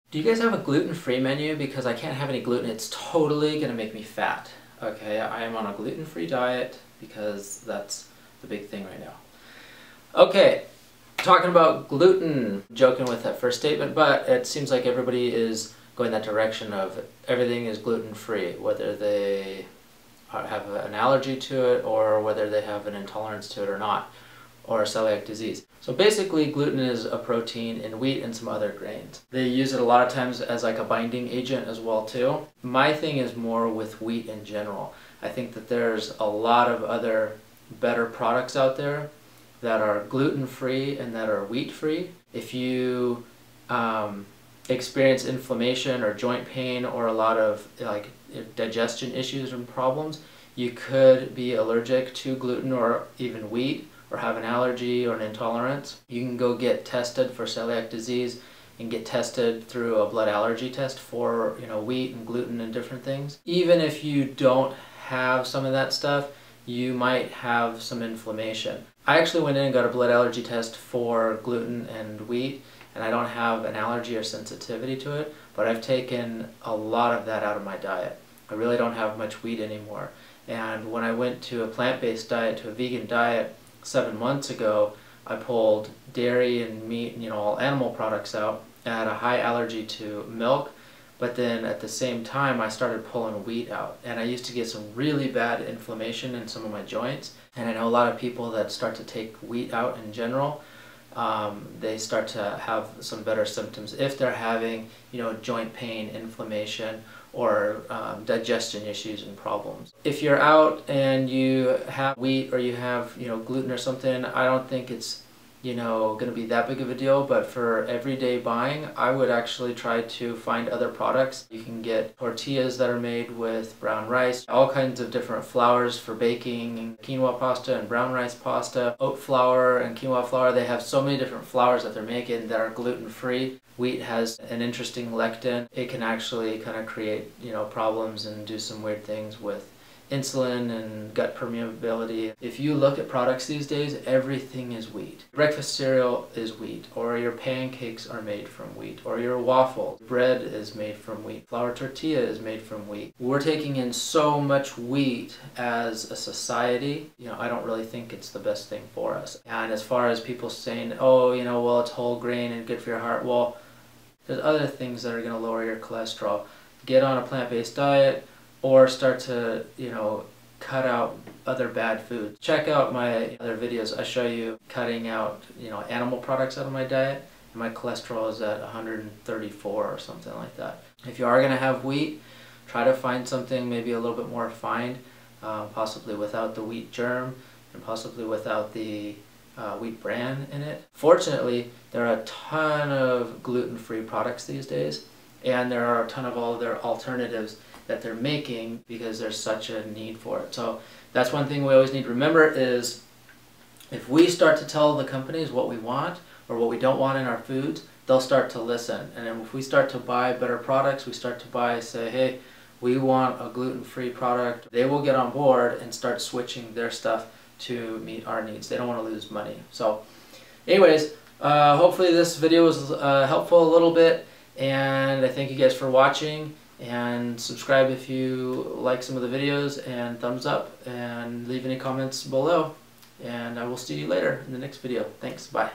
Do you guys have a gluten-free menu? Because I can't have any gluten. It's totally going to make me fat. Okay, I am on a gluten-free diet because that's the big thing right now. Okay, talking about gluten, joking with that first statement, but it seems like everybody is going that direction of everything is gluten-free, whether they have an allergy to it or whether they have an intolerance to it or not, or a celiac disease. So basically gluten is a protein in wheat and some other grains. They use it a lot of times as like a binding agent as well too. My thing is more with wheat in general. I think that there's a lot of other better products out there that are gluten-free and that are wheat-free. If you experience inflammation or joint pain or a lot of like digestion issues and problems, you could be allergic to gluten or even wheat, or have an allergy or an intolerance. You can go get tested for celiac disease and get tested through a blood allergy test for wheat and gluten and different things. Even if you don't have some of that stuff, you might have some inflammation. I actually went in and got a blood allergy test for gluten and wheat, and I don't have an allergy or sensitivity to it, but I've taken a lot of that out of my diet. I really don't have much wheat anymore. And when I went to a plant-based diet, to a vegan diet, 7 months ago, I pulled dairy and meat and all animal products out. I had a high allergy to milk, but then at the same time I started pulling wheat out, and I used to get some really bad inflammation in some of my joints. And I know a lot of people that start to take wheat out in general, they start to have some better symptoms if they're having joint pain, inflammation, or digestion issues and problems. If you're out and you have wheat or you have gluten or something, I don't think it's going to be that big of a deal, but for everyday buying, I would actually try to find other products. You can get tortillas that are made with brown rice, all kinds of different flours for baking, quinoa pasta and brown rice pasta, oat flour and quinoa flour. They have so many different flours that they're making that are gluten-free. Wheat has an interesting lectin. It can actually kind of create problems and do some weird things with insulin and gut permeability. If you look at products these days, everything is wheat. Breakfast cereal is wheat, or your pancakes are made from wheat, or your waffles. Bread is made from wheat. Flour tortilla is made from wheat. We're taking in so much wheat as a society, I don't really think it's the best thing for us. And as far as people saying, oh, well, it's whole grain and good for your heart, well, there's other things that are going to lower your cholesterol. Get on a plant-based diet, or start to, cut out other bad foods. Check out my other videos. I show you cutting out, animal products out of my diet, and my cholesterol is at 134 or something like that. If you are going to have wheat, try to find something maybe a little bit more refined, possibly without the wheat germ, and possibly without the wheat bran in it. Fortunately, there are a ton of gluten-free products these days, and there are a ton of other alternatives that they're making because there's such a need for it. So that's one thing we always need to remember is if we start to tell the companies what we want or what we don't want in our foods, they'll start to listen. And then if we start to buy better products, we start to say, hey, we want a gluten-free product, they will get on board and start switching their stuff to meet our needs. They don't want to lose money. So anyways, hopefully this video was helpful a little bit, and I thank you guys for watching. And subscribe if you like some of the videos, and thumbs up, and leave any comments below, and I will see you later in the next video. Thanks, bye.